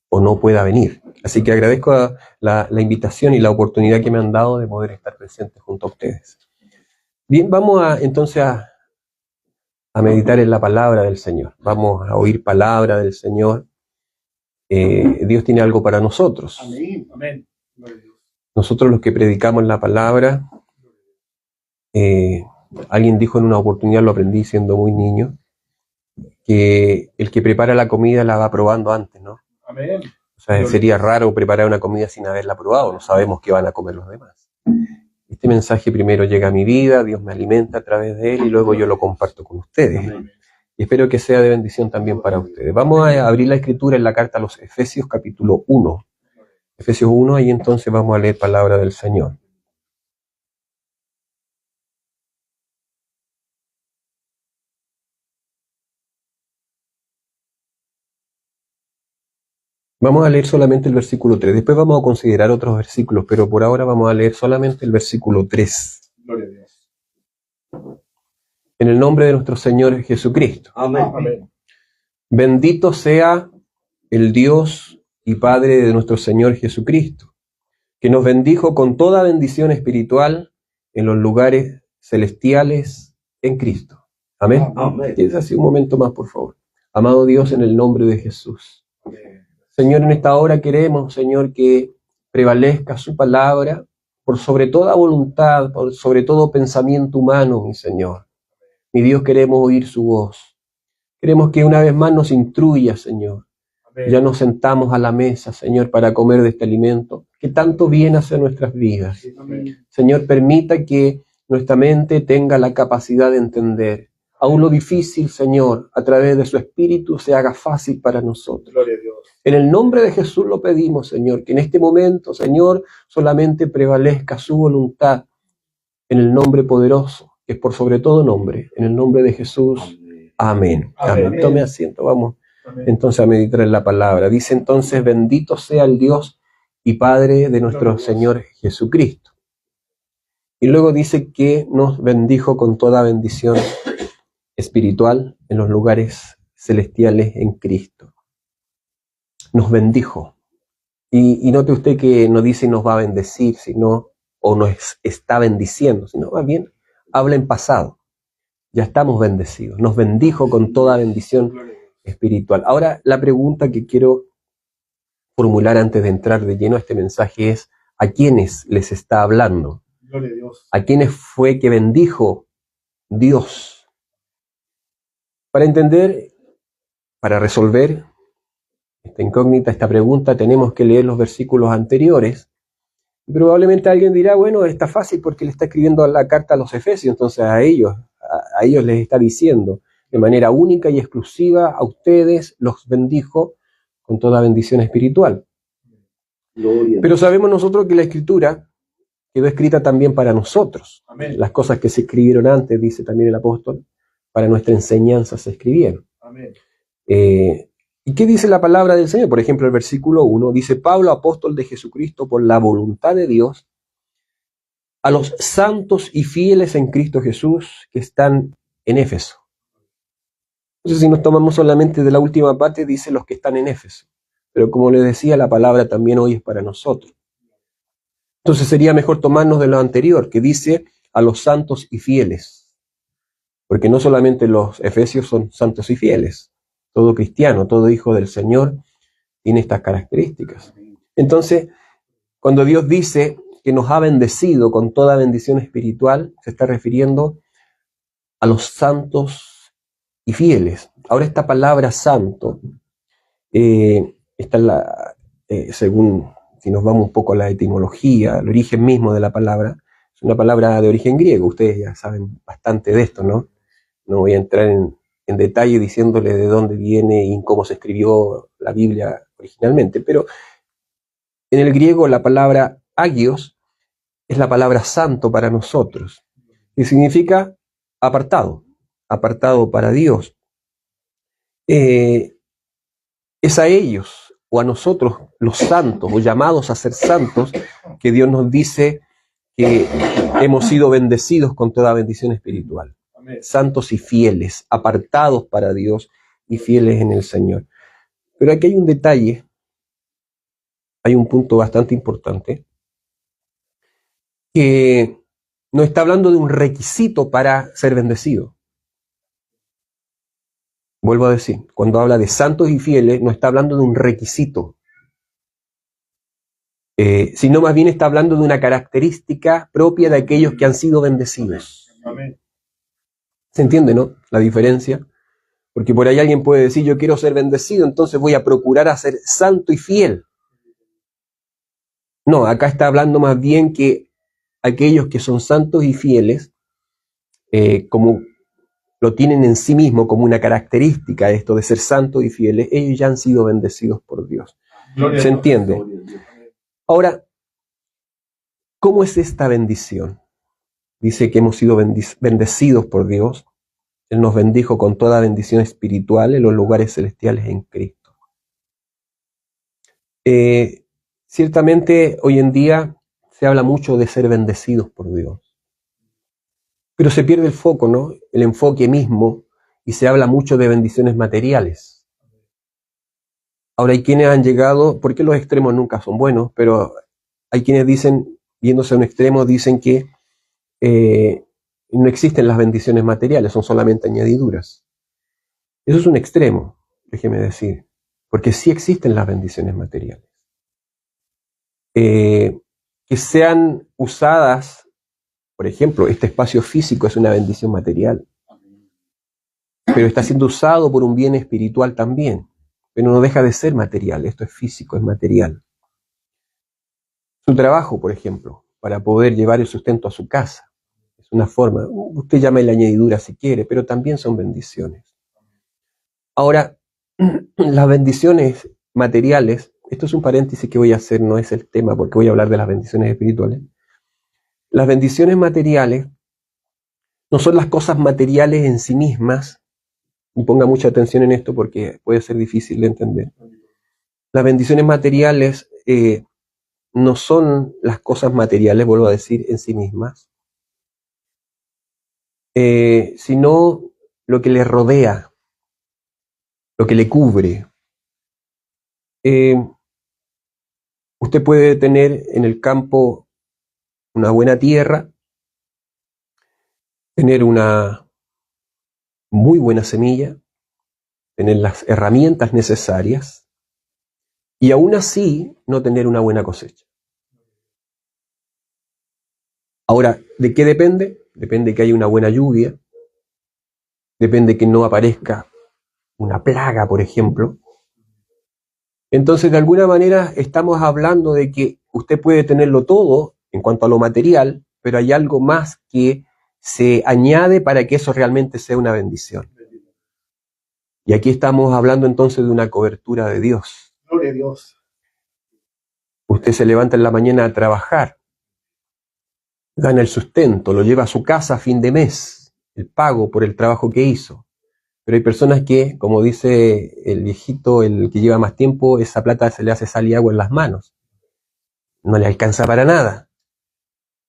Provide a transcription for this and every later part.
o no pueda venir. Así que agradezco la invitación y la oportunidad que me han dado de poder estar presente junto a ustedes. Bien, vamos entonces a meditar en la palabra del Señor. Vamos a oír palabra del Señor. Dios tiene algo para nosotros. Amén. Amén. Nosotros los que predicamos la palabra, alguien dijo en una oportunidad, lo aprendí siendo muy niño, que el que prepara la comida la va probando antes, ¿no? Amén. O sea, sería raro preparar una comida sin haberla probado, no sabemos qué van a comer los demás. Este mensaje primero llega a mi vida, Dios me alimenta a través de él y luego yo lo comparto con ustedes. Y espero que sea de bendición también para ustedes. Vamos a abrir la escritura en la carta a los Efesios capítulo 1. Efesios 1, ahí entonces vamos a leer palabra del Señor. Vamos a leer solamente el versículo 3. Después vamos a considerar otros versículos, pero por ahora vamos a leer solamente el versículo 3. Gloria a Dios. En el nombre de nuestro Señor Jesucristo. Amén. Amén. Bendito sea el Dios y Padre de nuestro Señor Jesucristo, que nos bendijo con toda bendición espiritual en los lugares celestiales en Cristo. Amén. Amén. Quédese así un momento más, por favor. Amado Dios, en el nombre de Jesús. Amén. Señor, en esta hora queremos, Señor, que prevalezca su palabra por sobre toda voluntad, por sobre todo pensamiento humano, mi Señor. Mi Dios, queremos oír su voz. Queremos que una vez más nos instruya, Señor. Amén. Ya nos sentamos a la mesa, Señor, para comer de este alimento que tanto bien hace a nuestras vidas. Amén. Señor, permita que nuestra mente tenga la capacidad de entender. Aún lo difícil, Señor, a través de su Espíritu se haga fácil para nosotros. Gloria a Dios. En el nombre de Jesús lo pedimos, Señor, que en este momento, Señor, solamente prevalezca su voluntad en el nombre poderoso, que es por sobre todo nombre, en el nombre de Jesús. Amén. Amén. Amén. Tome asiento, vamos Amén. entonces a meditar en la palabra. Dice entonces, bendito sea el Dios y Padre de nuestro Señor Jesucristo. Y luego dice que nos bendijo con toda bendición espiritual en los lugares celestiales en Cristo. Nos bendijo. Y note usted que no dice nos va a bendecir, sino, o nos está bendiciendo, sino más bien habla en pasado. Ya estamos bendecidos. Nos bendijo con toda bendición espiritual. Ahora, la pregunta que quiero formular antes de entrar de lleno a este mensaje es, ¿a quiénes les está hablando? Gloria a Dios. ¿A quiénes fue que bendijo Dios? Para entender, para resolver esta incógnita, esta pregunta, tenemos que leer los versículos anteriores. Y probablemente alguien dirá, bueno, está fácil porque le está escribiendo la carta a los Efesios, entonces a ellos les está diciendo de manera única y exclusiva, a ustedes los bendijo con toda bendición espiritual. Gloria. Pero sabemos nosotros que la Escritura quedó escrita también para nosotros. Amén. Las cosas que se escribieron antes, dice también el apóstol, para nuestra enseñanza se escribieron. Amén. ¿Y qué dice la palabra del Señor? Por ejemplo, el versículo 1 dice, Pablo, apóstol de Jesucristo, por la voluntad de Dios, a los santos y fieles en Cristo Jesús que están en Éfeso. Entonces, si nos tomamos solamente de la última parte, dice los que están en Éfeso. Pero como les decía, la palabra también hoy es para nosotros. Entonces sería mejor tomarnos de lo anterior, que dice a los santos y fieles. Porque no solamente los efesios son santos y fieles. Todo cristiano, todo hijo del Señor tiene estas características. Entonces, cuando Dios dice que nos ha bendecido con toda bendición espiritual, se está refiriendo a los santos y fieles. Ahora, esta palabra santo, según, si nos vamos un poco a la etimología, al origen mismo de la palabra, es una palabra de origen griego. Ustedes ya saben bastante de esto, ¿no? No voy a entrar en detalle diciéndole de dónde viene y cómo se escribió la Biblia originalmente, pero en el griego la palabra agios es la palabra santo para nosotros, y significa apartado, apartado para Dios. Es a ellos o a nosotros, los santos o llamados a ser santos, que Dios nos dice que hemos sido bendecidos con toda bendición espiritual. Amén. Santos y fieles, apartados para Dios y fieles en el Señor. Pero aquí hay un detalle hay un punto bastante importante, que no está hablando de un requisito para ser bendecido. Vuelvo a decir, cuando habla de santos y fieles, no está hablando de un requisito, sino más bien está hablando de una característica propia de aquellos que han sido bendecidos. Amén. ¿Se entiende, no? La diferencia. Porque por ahí alguien puede decir, yo quiero ser bendecido, entonces voy a procurar a ser santo y fiel. No, acá está hablando más bien que aquellos que son santos y fieles, como lo tienen en sí mismo como una característica esto de ser santos y fieles, ellos ya han sido bendecidos por Dios. Gloria a ¿Se Dios. entiende? Gloria a Dios. Ahora, ¿cómo es esta bendición? Dice que hemos sido bendecidos por Dios. Él nos bendijo con toda bendición espiritual en los lugares celestiales en Cristo. Ciertamente hoy en día se habla mucho de ser bendecidos por Dios. Pero se pierde el foco, ¿no? El enfoque mismo, y se habla mucho de bendiciones materiales. Ahora hay quienes han llegado, porque los extremos nunca son buenos, pero hay quienes dicen, viéndose a un extremo, dicen que no existen las bendiciones materiales, son solamente añadiduras. Eso es un extremo, déjeme decir, porque sí existen las bendiciones materiales. Que sean usadas, por ejemplo, este espacio físico es una bendición material, pero está siendo usado por un bien espiritual también, pero no deja de ser material, esto es físico, es material. Su trabajo, por ejemplo, para poder llevar el sustento a su casa, es una forma, usted llame la añadidura si quiere, pero también son bendiciones. Ahora, las bendiciones materiales, esto es un paréntesis que voy a hacer, no es el tema porque voy a hablar de las bendiciones espirituales. Las bendiciones materiales no son las cosas materiales en sí mismas, y ponga mucha atención en esto porque puede ser difícil de entender. Las bendiciones materiales no son las cosas materiales, vuelvo a decir, en sí mismas, sino lo que le rodea, lo que le cubre. Usted puede tener en el campo una buena tierra, tener una muy buena semilla, tener las herramientas necesarias y aún así no tener una buena cosecha. Ahora, ¿de qué depende? Depende que haya una buena lluvia, depende que no aparezca una plaga, por ejemplo. Entonces, de alguna manera, estamos hablando de que usted puede tenerlo todo en cuanto a lo material, pero hay algo más que se añade para que eso realmente sea una bendición. Y aquí estamos hablando entonces de una cobertura de Dios. Gloria a Dios. Usted se levanta en la mañana a trabajar, gana el sustento, lo lleva a su casa a fin de mes, el pago por el trabajo que hizo. Pero hay personas que, como dice el viejito, el que lleva más tiempo, esa plata se le hace sal y agua en las manos. No le alcanza para nada.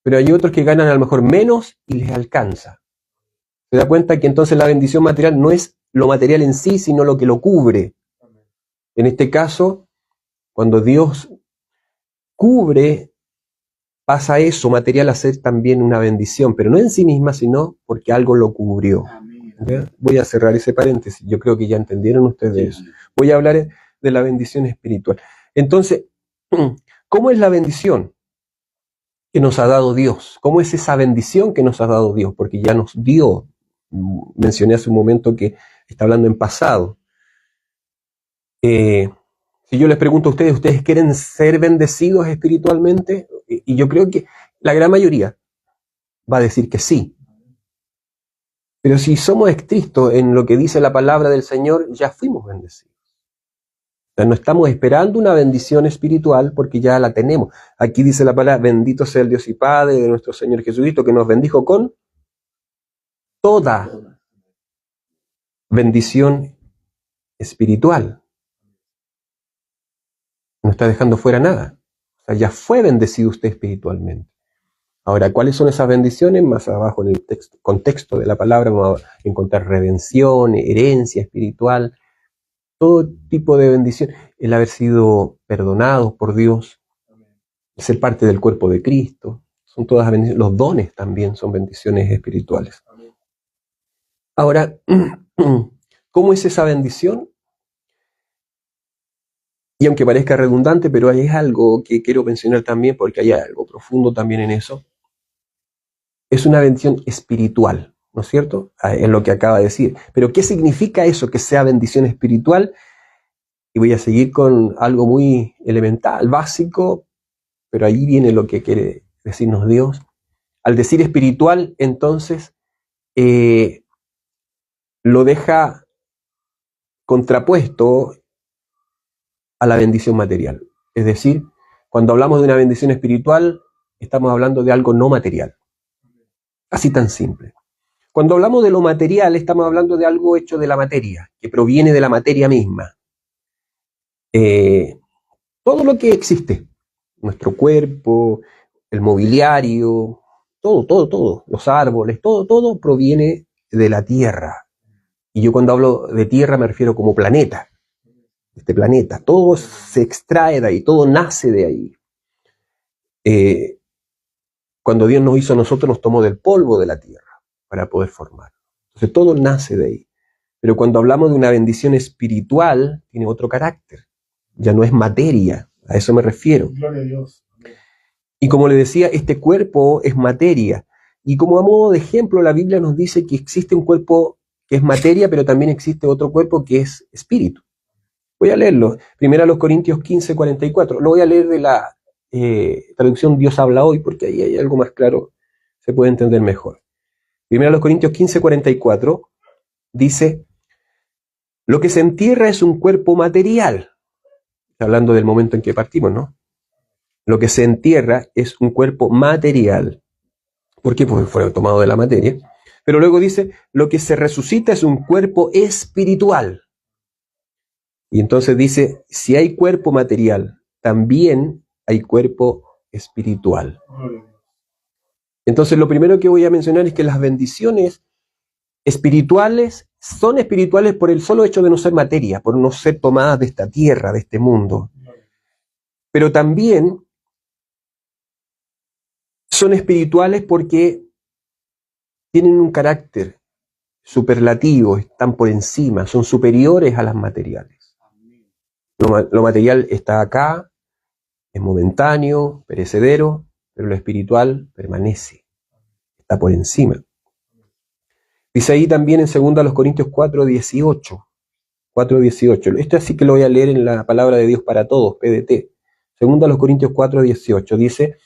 Pero hay otros que ganan a lo mejor menos y les alcanza. Se da cuenta que entonces la bendición material no es lo material en sí, sino lo que lo cubre. En este caso, cuando Dios cubre, pasa eso material a ser también una bendición, pero no en sí misma, sino porque algo lo cubrió. ¿Ya? Voy a cerrar ese paréntesis, yo creo que ya entendieron ustedes eso. Voy a hablar de la bendición espiritual. Entonces, ¿cómo es la bendición que nos ha dado Dios? ¿Cómo es esa bendición que nos ha dado Dios? Porque ya nos dio, mencioné hace un momento que está hablando en pasado. Si yo les pregunto a ustedes, ¿ustedes quieren ser bendecidos espiritualmente? Y yo creo que la gran mayoría va a decir que sí. Pero si somos estrictos en lo que dice la palabra del Señor, ya fuimos bendecidos. O sea, no estamos esperando una bendición espiritual porque ya la tenemos. Aquí dice la palabra, bendito sea el Dios y Padre de nuestro Señor Jesucristo, que nos bendijo con toda bendición espiritual. No está dejando fuera nada. O sea, ya fue bendecido usted espiritualmente. Ahora, ¿cuáles son esas bendiciones? Más abajo en el contexto de la palabra vamos a encontrar redención, herencia espiritual. todo tipo de bendición, el haber sido perdonados por Dios, el ser parte del cuerpo de Cristo, son todas bendiciones. Los dones también son bendiciones espirituales. Ahora, ¿cómo es esa bendición? Y aunque parezca redundante, pero hay algo que quiero mencionar también, porque hay algo profundo también en eso. Es una bendición espiritual, ¿no es cierto? En lo que acaba de decir. Pero ¿qué significa eso, que sea bendición espiritual? Y voy a seguir con algo muy elemental, básico, pero ahí viene lo que quiere decirnos Dios. Al decir espiritual, entonces, lo deja contrapuesto a la bendición material. Es decir, cuando hablamos de una bendición espiritual, estamos hablando de algo no material. Así tan simple. Cuando hablamos de lo material, estamos hablando de algo hecho de la materia, que proviene de la materia misma. Todo lo que existe, nuestro cuerpo, el mobiliario, todo, los árboles, todo proviene de la tierra. Y yo cuando hablo de tierra me refiero como planeta. Este planeta, todo se extrae de ahí, todo nace de ahí. Cuando Dios nos hizo a nosotros, nos tomó del polvo de la tierra para poder formar. Entonces todo nace de ahí. Pero cuando hablamos de una bendición espiritual, tiene otro carácter. Ya no es materia, a eso me refiero. Gloria a Dios. Amén. Y como le decía, este cuerpo es materia. Y como a modo de ejemplo, la Biblia nos dice que existe un cuerpo que es materia, pero también existe otro cuerpo que es espíritu. Voy a leerlo. 1 Corintios 15, 44. Lo voy a leer de la traducción Dios habla hoy, porque ahí hay algo más claro, se puede entender mejor. 1 Corintios 15, 44 dice: lo que se entierra es un cuerpo material. Está hablando del momento en que partimos, ¿no? Lo que se entierra es un cuerpo material. ¿Por qué? Porque fue tomado de la materia. Pero luego dice: lo que se resucita es un cuerpo espiritual. Y entonces dice, si hay cuerpo material, también hay cuerpo espiritual. Entonces lo primero que voy a mencionar es que las bendiciones espirituales son espirituales por el solo hecho de no ser materia, por no ser tomadas de esta tierra, de este mundo. Pero también son espirituales porque tienen un carácter superlativo, están por encima, son superiores a las materiales. Lo material está acá, es momentáneo, perecedero, pero lo espiritual permanece, está por encima. Dice ahí también en 2 Corintios 4:18. 4:18. Esto así que lo voy a leer en la palabra de Dios para todos, PDT. 2 Corintios 4:18 dice: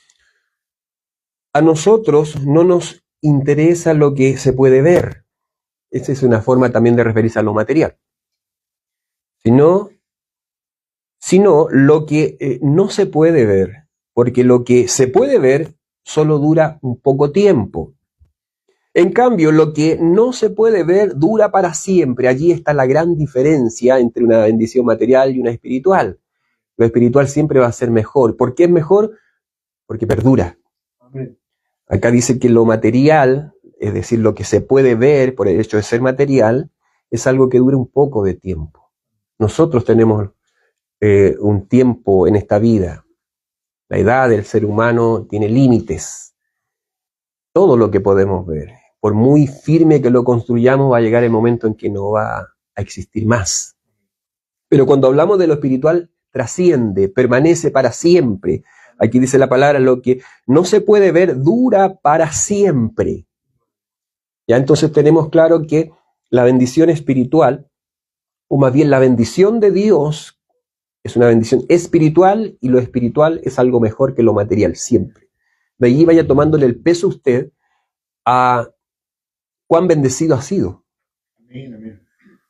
a nosotros no nos interesa lo que se puede ver. Esa es una forma también de referirse a lo material. Sino lo que no se puede ver, porque lo que se puede ver solo dura un poco tiempo. En cambio, lo que no se puede ver dura para siempre. Allí está la gran diferencia entre una bendición material y una espiritual. Lo espiritual siempre va a ser mejor. ¿Por qué es mejor? Porque perdura. Amén. Acá dice que lo material, es decir, lo que se puede ver por el hecho de ser material, es algo que dura un poco de tiempo. Nosotros tenemos un tiempo en esta vida. La edad del ser humano tiene límites. Todo lo que podemos ver, por muy firme que lo construyamos, va a llegar el momento en que no va a existir más. Pero cuando hablamos de lo espiritual, trasciende, permanece para siempre. Aquí dice la palabra, lo que no se puede ver dura para siempre. Ya entonces tenemos claro que la bendición espiritual, o más bien la bendición de Dios, es una bendición espiritual, y lo espiritual es algo mejor que lo material, siempre. De allí vaya tomándole el peso a usted a cuán bendecido ha sido. Amén, amén.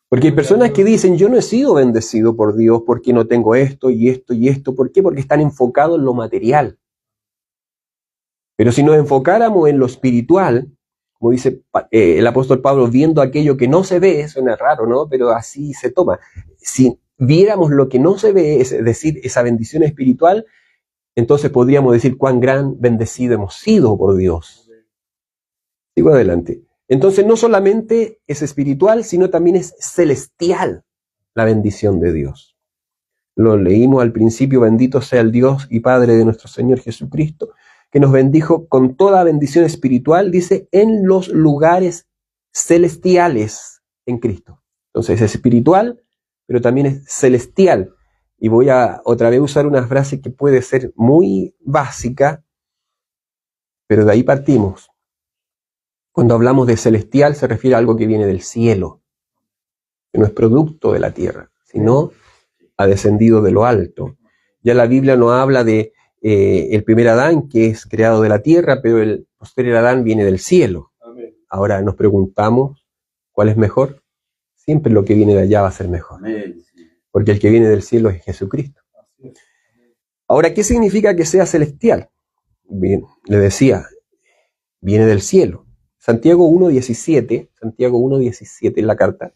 Porque hay personas que dicen, yo no he sido bendecido por Dios porque no tengo esto y esto y esto. ¿Por qué? Porque están enfocados en lo material. Pero si nos enfocáramos en lo espiritual, como dice el apóstol Pablo, viendo aquello que no se ve, suena raro, ¿no? Pero así se toma. Si viéramos lo que no se ve, es decir, esa bendición espiritual, entonces podríamos decir cuán gran bendecido hemos sido por Dios. Sigo adelante. Entonces no solamente es espiritual, sino también es celestial. la bendición de Dios. Lo leímos al principio: bendito sea el Dios y Padre de nuestro Señor Jesucristo, que nos bendijo con toda bendición espiritual, dice, en los lugares celestiales en Cristo. Entonces es espiritual, pero también es celestial. Y voy a otra vez usar una frase que puede ser muy básica, pero de ahí partimos. Cuando hablamos de celestial se refiere a algo que viene del cielo, que no es producto de la tierra, sino ha descendido de lo alto. Ya la Biblia no habla de el primer Adán, que es creado de la tierra, pero el posterior Adán viene del cielo. Amén. Ahora nos preguntamos, ¿cuál es mejor? Siempre lo que viene de allá va a ser mejor, porque el que viene del cielo es Jesucristo. Así es. Ahora, ¿qué significa que sea celestial? Bien, le decía, viene del cielo. Santiago 1.17 en la carta,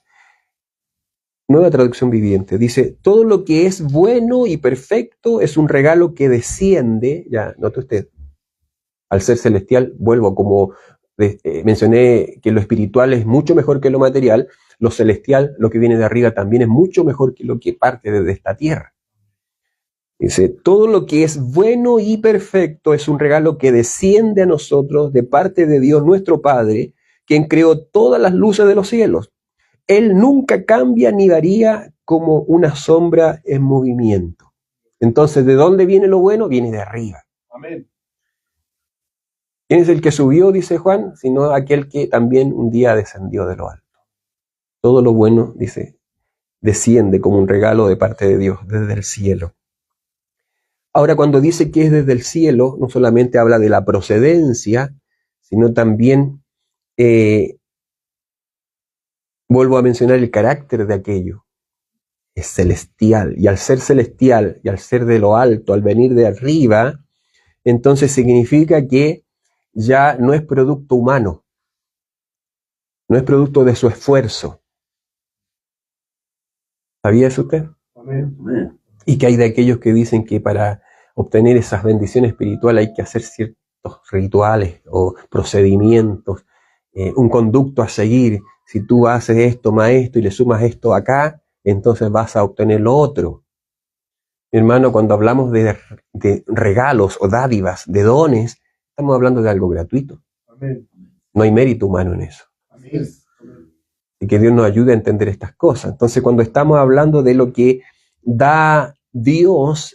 Nueva Traducción Viviente, dice: todo lo que es bueno y perfecto es un regalo que desciende, ya note usted, al ser celestial, vuelvo, como mencioné que lo espiritual es mucho mejor que lo material, lo celestial, lo que viene de arriba, también es mucho mejor que lo que parte desde esta tierra. Dice: todo lo que es bueno y perfecto es un regalo que desciende a nosotros de parte de Dios nuestro Padre, quien creó todas las luces de los cielos. Él nunca cambia ni varía como una sombra en movimiento. Entonces, ¿de dónde viene lo bueno? Viene de arriba. Amén. ¿Quién es el que subió, dice Juan? Sino aquel que también un día descendió de lo alto. Todo lo bueno, dice, desciende como un regalo de parte de Dios, desde el cielo. Ahora, cuando dice que es desde el cielo, no solamente habla de la procedencia, sino también, vuelvo a mencionar el carácter de aquello. Es celestial, y al ser celestial, y al ser de lo alto, al venir de arriba, entonces significa que ya no es producto humano, no es producto de su esfuerzo. ¿Sabía eso usted? Amén. Y que hay de aquellos que dicen que para obtener esas bendiciones espirituales hay que hacer ciertos rituales o procedimientos, un conducto a seguir. Si tú haces esto, más esto, y le sumas esto acá, entonces vas a obtener lo otro. Mi hermano, cuando hablamos de regalos o dádivas, de dones, estamos hablando de algo gratuito. Amén. No hay mérito humano en eso. Amén. Y que Dios nos ayude a entender estas cosas. Entonces, cuando estamos hablando de lo que da Dios,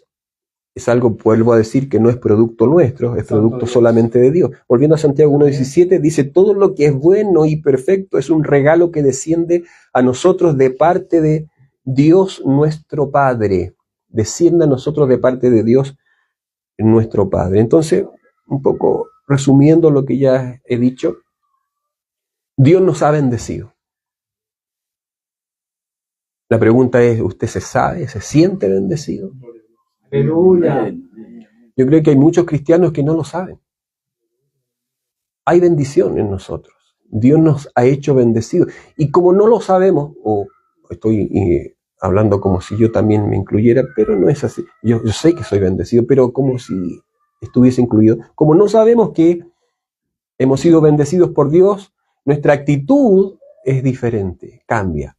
es algo, vuelvo a decir, que no es producto nuestro, es producto solamente de Dios. Volviendo a Santiago 1.17, dice: todo lo que es bueno y perfecto es un regalo que desciende a nosotros de parte de Dios nuestro Padre. Desciende a nosotros de parte de Dios nuestro Padre. Entonces, un poco resumiendo lo que ya he dicho, Dios nos ha bendecido. La pregunta es: ¿usted se sabe, se siente bendecido? Aleluya. Yo creo que hay muchos cristianos que no lo saben. Hay bendición en nosotros. Dios nos ha hecho bendecidos. Y como no lo sabemos, o estoy hablando como si yo también me incluyera, pero no es así. Yo sé que soy bendecido, pero como si estuviese incluido. Como no sabemos que hemos sido bendecidos por Dios, nuestra actitud es diferente, cambia.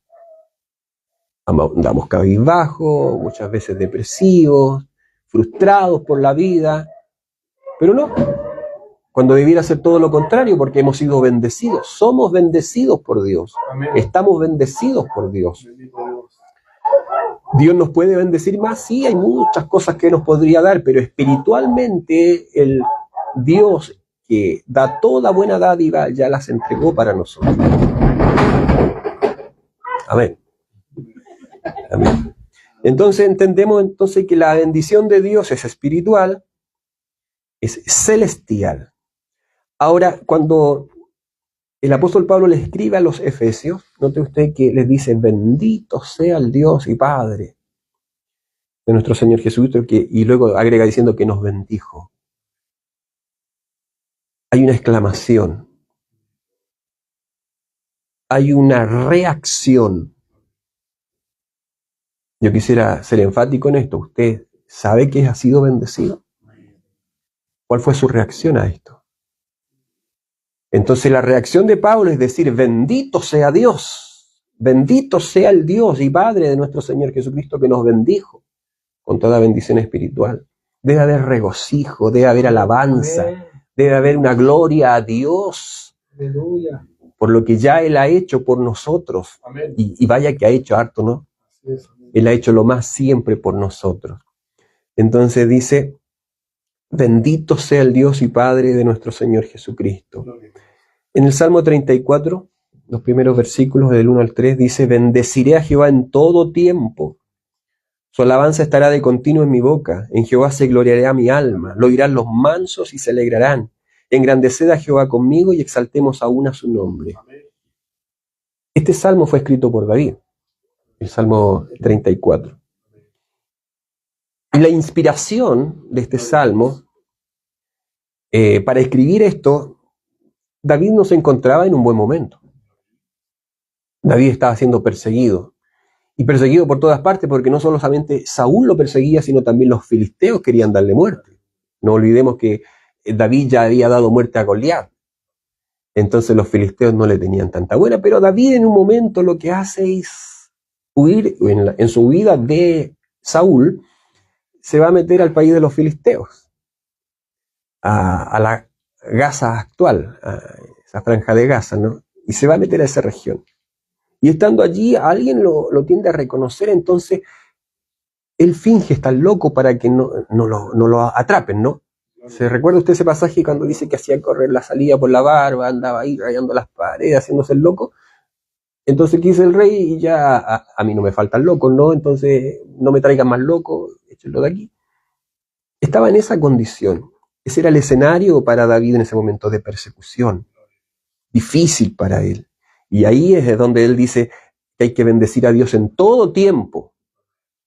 Andamos cabizbajos, muchas veces depresivos, frustrados por la vida, pero no, cuando debiera ser todo lo contrario, porque hemos sido bendecidos, somos bendecidos por Dios, Amén. estamos bendecidos por Dios. Bendito Dios. ¿Dios nos puede bendecir más? Sí, hay muchas cosas que nos podría dar, pero espiritualmente el Dios que da toda buena dádiva ya las entregó para nosotros. Amén. Amén. Entonces entendemos que la bendición de Dios es espiritual, es celestial. Ahora, cuando el apóstol Pablo le escribe a los Efesios, note usted que les dice: bendito sea el Dios y Padre de nuestro Señor Jesucristo, y luego agrega diciendo que nos bendijo. Hay una exclamación, hay una reacción. Yo quisiera ser enfático en esto. ¿Usted sabe que ha sido bendecido? ¿Cuál fue su reacción a esto? Entonces la reacción de Pablo es decir: bendito sea Dios, Bendito sea el Dios y Padre de nuestro Señor Jesucristo, que nos bendijo con toda bendición espiritual. Debe haber regocijo, debe haber alabanza, debe haber una gloria a Dios por lo que ya Él ha hecho por nosotros. Y vaya que ha hecho harto, ¿no? Él ha hecho lo más siempre por nosotros. Entonces dice, bendito sea el Dios y Padre de nuestro Señor Jesucristo. En el Salmo 34, los primeros versículos del 1 al 3, dice, bendeciré a Jehová en todo tiempo. Su alabanza estará de continuo en mi boca. En Jehová se gloriará mi alma. Lo oirán los mansos y se alegrarán. Engrandeced a Jehová conmigo y exaltemos aún a su nombre. Este salmo fue escrito por David, el Salmo 34. Y la inspiración de este salmo, para escribir esto, David no se encontraba en un buen momento. David estaba siendo perseguido. Y perseguido por todas partes, porque no solamente Saúl lo perseguía, sino también los filisteos querían darle muerte. No olvidemos que David ya había dado muerte a Goliat. Entonces los filisteos no le tenían tanta buena, pero David en un momento lo que hace es huir, en su huida de Saúl, se va a meter al país de los filisteos, a la Gaza actual, a esa franja de Gaza, ¿no? Y se va a meter a esa región. Y estando allí, alguien lo tiende a reconocer, entonces él finge estar loco para que no lo atrapen, ¿no? ¿Se recuerda usted ese pasaje cuando dice que hacía correr la salida por la barba, andaba ahí rayando las paredes, haciéndose el loco? Entonces, ¿qué dice el rey? Y ya a mí no me faltan locos, ¿no? Entonces, no me traigan más locos, échenlo de aquí. Estaba en esa condición. Ese era el escenario para David en ese momento de persecución. Difícil para él. Y ahí es donde él dice que hay que bendecir a Dios en todo tiempo.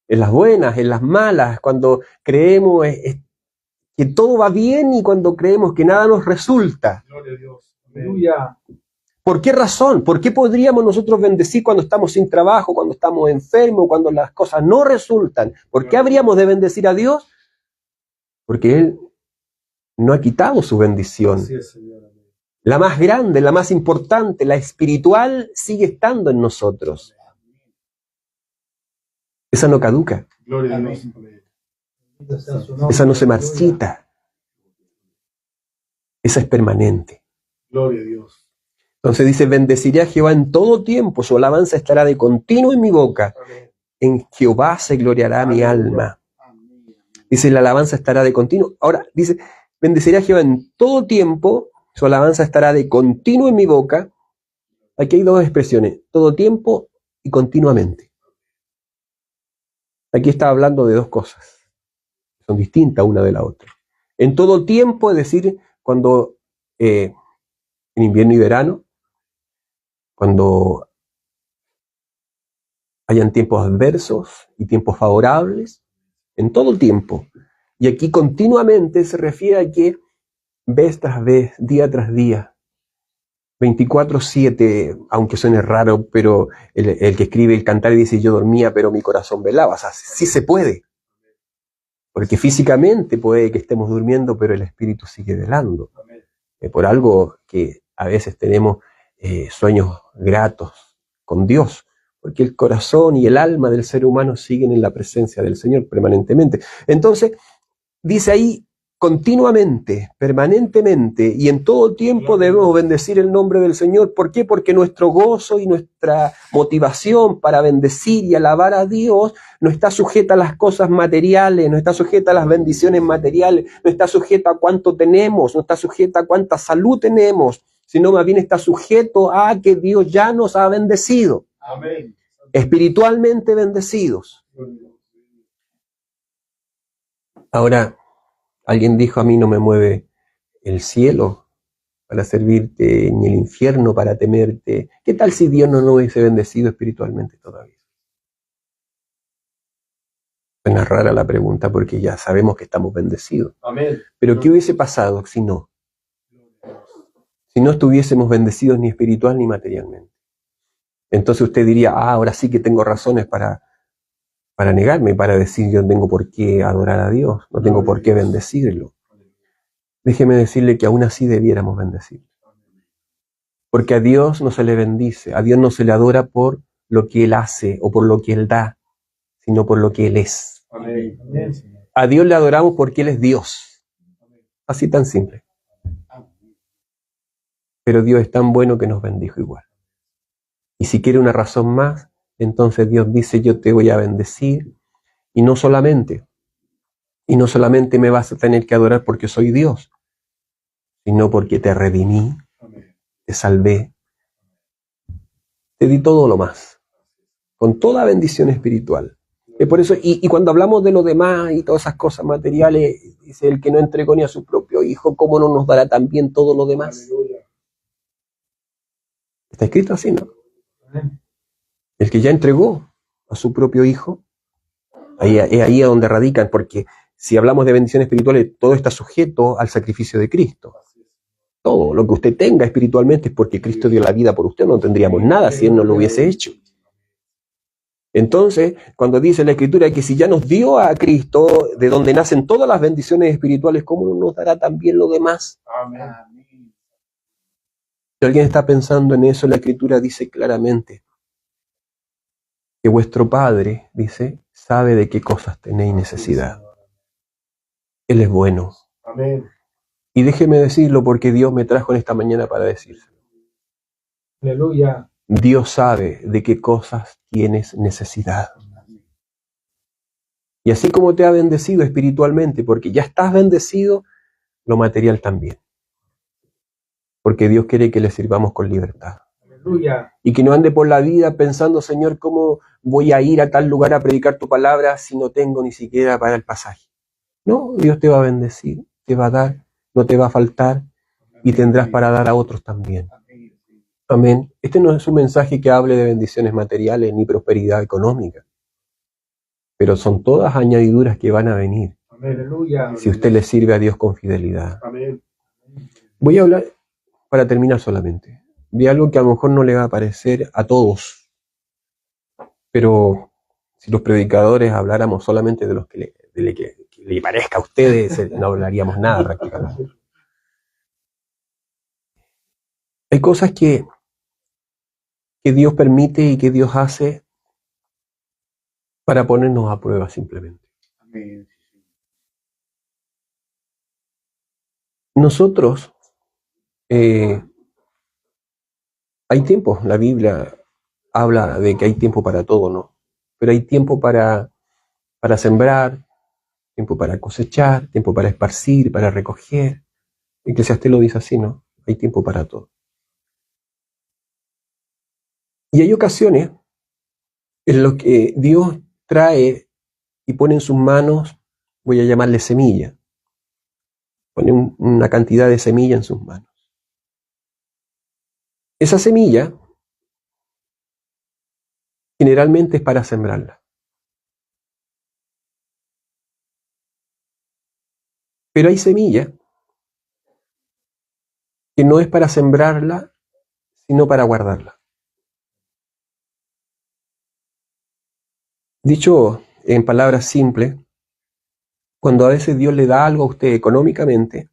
En las buenas, en las malas, cuando creemos que todo va bien y cuando creemos que nada nos resulta. Gloria a Dios. Aleluya. ¿Por qué razón? ¿Por qué podríamos nosotros bendecir cuando estamos sin trabajo, cuando estamos enfermos, cuando las cosas no resultan? ¿Por qué habríamos de bendecir a Dios? Porque Él no ha quitado su bendición. Así es, Señor. La más grande, la más importante, la espiritual, sigue estando en nosotros. Esa no caduca. Gloria a Dios. Esa no se marchita. Esa es permanente. Gloria a Dios. Entonces dice, bendeciré a Jehová en todo tiempo, su alabanza estará de continuo en mi boca. En Jehová se gloriará mi alma. Dice, la alabanza estará de continuo. Ahora dice, bendeciré a Jehová en todo tiempo, su alabanza estará de continuo en mi boca. Aquí hay dos expresiones, todo tiempo y continuamente. Aquí está hablando de dos cosas. Son distintas una de la otra. En todo tiempo, es decir, cuando en invierno y verano, cuando hayan tiempos adversos y tiempos favorables, en todo tiempo. Y aquí continuamente se refiere a que vez tras vez, día tras día, 24/7, aunque suene raro, pero el que escribe el cantar dice, yo dormía, pero mi corazón velaba. O sea, sí se puede. Porque físicamente puede que estemos durmiendo, pero el espíritu sigue velando. Por algo que a veces tenemos sueños gratos con Dios, porque el corazón y el alma del ser humano siguen en la presencia del Señor permanentemente. Entonces, dice ahí, continuamente, permanentemente y en todo tiempo debemos bendecir el nombre del Señor. ¿Por qué? Porque nuestro gozo y nuestra motivación para bendecir y alabar a Dios no está sujeta a las cosas materiales, no está sujeta a las bendiciones materiales, no está sujeta a cuánto tenemos, no está sujeta a cuánta salud tenemos, sino más bien está sujeto a que Dios ya nos ha bendecido. Amén. Espiritualmente bendecidos. Ahora, alguien dijo, a mí no me mueve el cielo para servirte, ni el infierno para temerte. ¿Qué tal si Dios no nos hubiese bendecido espiritualmente todavía? Suena rara la pregunta porque ya sabemos que estamos bendecidos. Amén. Pero ¿qué hubiese pasado si no? Si no estuviésemos bendecidos ni espiritual ni materialmente. Entonces usted diría, ahora sí que tengo razones para negarme, para decir yo no tengo por qué adorar a Dios, no tengo por qué bendecirlo. Déjeme decirle que aún así debiéramos bendecirlo. Porque a Dios no se le bendice, a Dios no se le adora por lo que Él hace o por lo que Él da, sino por lo que Él es. Amén. A Dios le adoramos porque Él es Dios. Así tan simple. Pero Dios es tan bueno que nos bendijo igual. Y si quiere una razón más, entonces Dios dice, yo te voy a bendecir. Y no solamente me vas a tener que adorar porque soy Dios, sino porque te redimí, te salvé, te di todo lo más, con toda bendición espiritual. Y por eso, y cuando hablamos de lo demás y todas esas cosas materiales, dice el que no entregó ni a su propio hijo, ¿cómo no nos dará también todo lo demás? Está escrito así, ¿no? El que ya entregó a su propio hijo, ahí es donde radican, porque si hablamos de bendiciones espirituales, todo está sujeto al sacrificio de Cristo. Todo lo que usted tenga espiritualmente es porque Cristo dio la vida por usted, no tendríamos nada si Él no lo hubiese hecho. Entonces, cuando dice la Escritura que si ya nos dio a Cristo, de donde nacen todas las bendiciones espirituales, ¿cómo no nos dará también lo demás? Amén. Si alguien está pensando en eso, la Escritura dice claramente que vuestro Padre, dice, sabe de qué cosas tenéis necesidad. Él es bueno. Amén. Y déjeme decirlo porque Dios me trajo en esta mañana para decírselo. Aleluya. Dios sabe de qué cosas tienes necesidad. Y así como te ha bendecido espiritualmente, porque ya estás bendecido, lo material también. Porque Dios quiere que le sirvamos con libertad. Aleluya. Y que no ande por la vida pensando, Señor, ¿cómo voy a ir a tal lugar a predicar tu palabra si no tengo ni siquiera para el pasaje? No, Dios te va a bendecir, te va a dar, no te va a faltar y tendrás para dar a otros también. Amén. Este no es un mensaje que hable de bendiciones materiales ni prosperidad económica, pero son todas añadiduras que van a venir. Aleluya. Si usted le sirve a Dios con fidelidad. Amén. Voy a hablar, para terminar solamente, de algo que a lo mejor no le va a parecer a todos, pero si los predicadores habláramos solamente de los que le parezca a ustedes, no hablaríamos nada prácticamente. Hay cosas que Dios permite y que Dios hace para ponernos a prueba simplemente. Amén. Nosotros, hay tiempo, la Biblia habla de que hay tiempo para todo, ¿no? Pero hay tiempo para sembrar, tiempo para cosechar, tiempo para esparcir, para recoger. Eclesiastés lo dice así, ¿no? Hay tiempo para todo. Y hay ocasiones en las que Dios trae y pone en sus manos, voy a llamarle semilla, pone una cantidad de semilla en sus manos. Esa semilla generalmente es para sembrarla. Pero hay semilla que no es para sembrarla, sino para guardarla. Dicho en palabras simples, cuando a veces Dios le da algo a usted económicamente,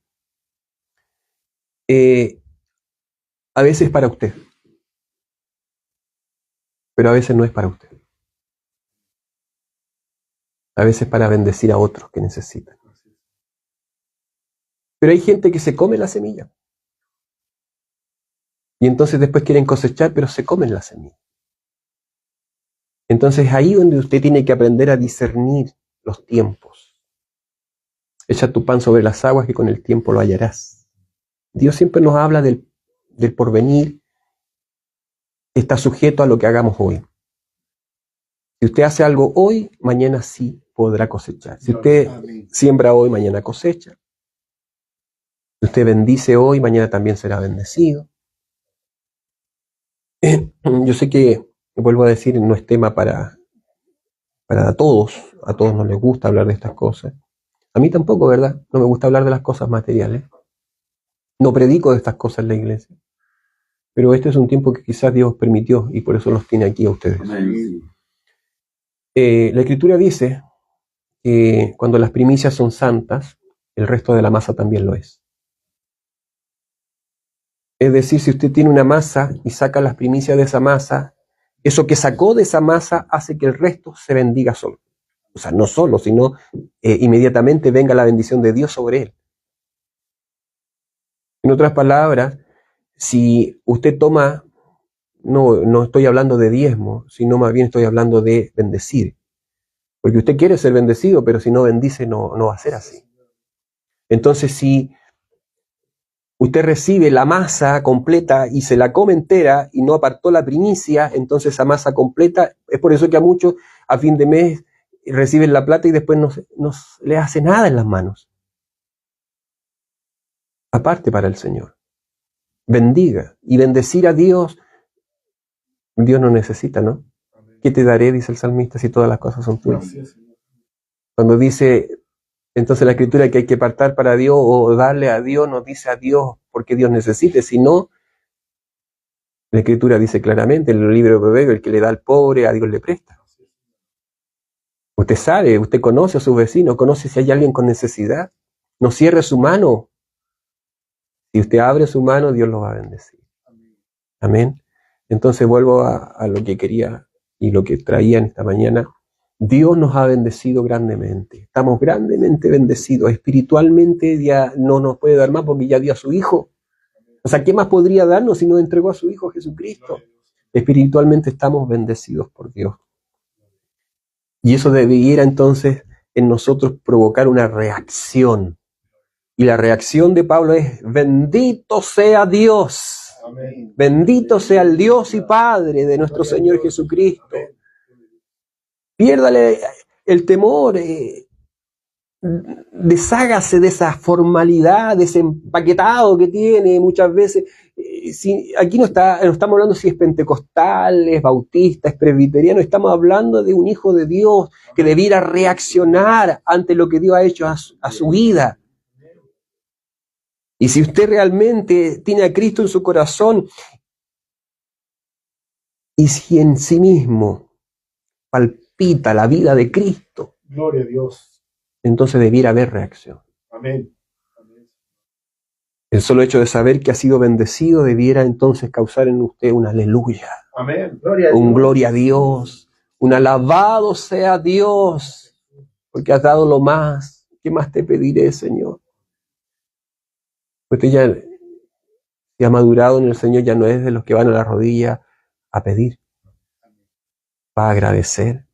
a veces es para usted, pero a veces no es para usted. A veces para bendecir a otros que necesitan. Pero hay gente que se come la semilla. Y entonces después quieren cosechar, pero se comen la semilla. Entonces ahí donde usted tiene que aprender a discernir los tiempos. Echa tu pan sobre las aguas que con el tiempo lo hallarás. Dios siempre nos habla del porvenir, que está sujeto a lo que hagamos hoy. Si usted hace algo hoy, mañana sí podrá cosechar. Si usted siembra hoy, mañana cosecha. Si usted bendice hoy, mañana también será bendecido. Yo sé que, vuelvo a decir, no es tema para todos. A todos no les gusta hablar de estas cosas. A mí tampoco, ¿verdad? No me gusta hablar de las cosas materiales. No predico de estas cosas en la iglesia. Pero este es un tiempo que quizás Dios permitió y por eso los tiene aquí a ustedes. La Escritura dice que cuando las primicias son santas, el resto de la masa también lo es. Es decir, si usted tiene una masa y saca las primicias de esa masa Eso que sacó de esa masa hace que el resto se bendiga solo. O sea, no solo, sino inmediatamente venga la bendición de Dios sobre él. En otras palabras, si usted toma, no estoy hablando de diezmo, sino más bien estoy hablando de bendecir. Porque usted quiere ser bendecido, pero si no bendice no va a ser así. Entonces, si usted recibe la masa completa y se la come entera y no apartó la primicia, entonces esa masa completa, es por eso que a muchos a fin de mes reciben la plata y después no le hace nada en las manos. Aparte para el Señor. Bendiga. Y bendecir a Dios, Dios no necesita, ¿no? ¿Qué te daré, dice el salmista, si todas las cosas son tuyas? Cuando dice, entonces la Escritura que hay que apartar para Dios o darle a Dios, no dice a Dios porque Dios necesite, sino la Escritura dice claramente en el libro de Proverbios, el que le da al pobre, a Dios le presta. Usted sabe, usted conoce a sus vecinos, conoce si hay alguien con necesidad. No cierre su mano. Si usted abre su mano, Dios lo va a bendecir. Amén. Entonces vuelvo a lo que quería y lo que traía en esta mañana. Dios nos ha bendecido grandemente. Estamos grandemente bendecidos. Espiritualmente ya no nos puede dar más porque ya dio a su Hijo. O sea, ¿qué más podría darnos si nos entregó a su Hijo Jesucristo? Espiritualmente estamos bendecidos por Dios. Y eso debiera entonces en nosotros provocar una reacción. Y la reacción de Pablo es: bendito sea Dios. Amén. Bendito sea el Dios y Padre de nuestro Señor Jesucristo. Piérdale el temor. Deshágase de esa formalidad, de ese empaquetado que tiene muchas veces. Aquí no estamos hablando si es pentecostal, es bautista, es presbiteriano, estamos hablando de un hijo de Dios que debiera reaccionar ante lo que Dios ha hecho a su vida. Y si usted realmente tiene a Cristo en su corazón y si en sí mismo palpita la vida de Cristo, gloria a Dios, entonces debiera haber reacción. Amén. El solo hecho de saber que ha sido bendecido debiera entonces causar en usted un aleluya, Amén. Gloria a un Dios. gloria a Dios, un alabado sea Dios, porque has dado lo más. ¿Qué más te pediré, Señor? Usted ya se ha madurado en el Señor, ya no es de los que van a la rodilla a pedir, va a agradecer.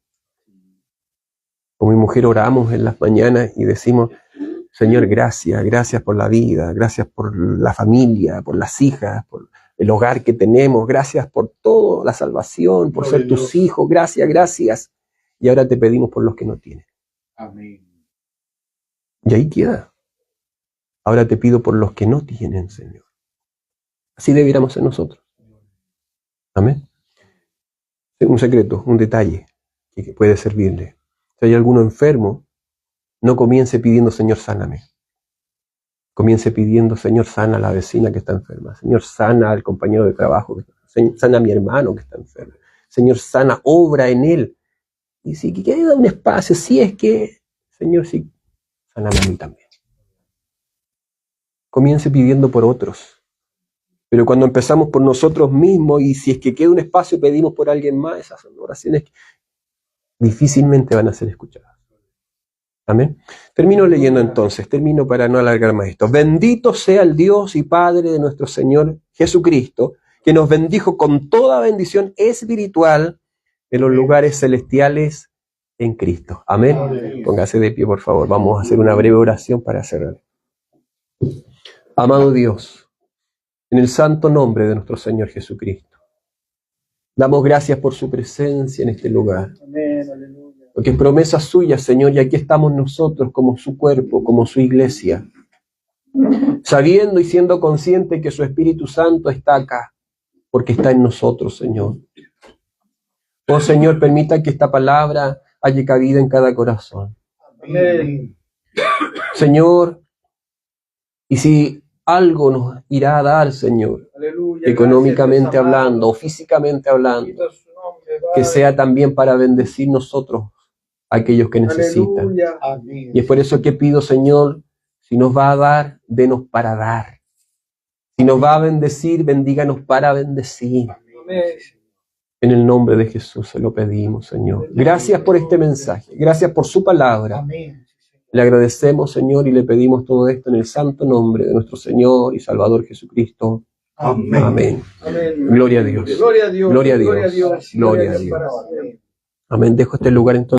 Con mi mujer oramos en las mañanas y decimos: Señor, gracias por la vida, gracias por la familia, por las hijas, por el hogar que tenemos, gracias por todo, la salvación, por ser tus hijos, gracias. Y ahora te pedimos por los que no tienen. Amén. Y ahí queda. Ahora te pido por los que no tienen, Señor. Así debiéramos ser nosotros. Amén. Un secreto, un detalle que puede servirle. Si hay alguno enfermo, no comience pidiendo: Señor, sáname. Comience pidiendo: Señor, sana a la vecina que está enferma. Señor, sana al compañero de trabajo. Sana a mi hermano que está enfermo. Señor, sana, obra en él. Y si queda un espacio, si es que, Señor, sí, sáname a mí también. Comience pidiendo por otros. Pero cuando empezamos por nosotros mismos y si es que queda un espacio pedimos por alguien más, esas son oraciones que difícilmente van a ser escuchadas. Amén. Termino leyendo entonces, termino para no alargar más esto. Bendito sea el Dios y Padre de nuestro Señor Jesucristo, que nos bendijo con toda bendición espiritual en los lugares celestiales en Cristo. Amén. Póngase de pie, por favor. Vamos a hacer una breve oración para cerrar. Amado Dios, en el santo nombre de nuestro Señor Jesucristo, damos gracias por su presencia en este lugar. Amén, aleluya. Porque es promesa suya, Señor, y aquí estamos nosotros como su cuerpo, como su iglesia, sabiendo y siendo consciente que su Espíritu Santo está acá, porque está en nosotros, Señor. Oh Señor, permita que esta palabra haya cabida en cada corazón. Amén. Señor, y si algo nos irá a dar, Señor, Aleluya. económicamente Gracias, hablando o físicamente hablando, Bendito su nombre, que Padre. sea también para bendecir nosotros a aquellos que necesitan. Aleluya. Amén. Y es por eso que pido, Señor, si nos va a dar, denos para dar. Si nos va a bendecir, bendíganos para bendecir. Amén. En el nombre de Jesús se lo pedimos, Señor. Gracias por este mensaje. Gracias por su palabra. Amén. Le agradecemos, Señor, y le pedimos todo esto en el santo nombre de nuestro Señor y Salvador Jesucristo. Amén. Amén. Amén. Gloria a Dios. Gloria a Dios. Gloria a Dios. Gloria a Dios. Gloria a Dios. Dios. Amén. Dejo este lugar entonces.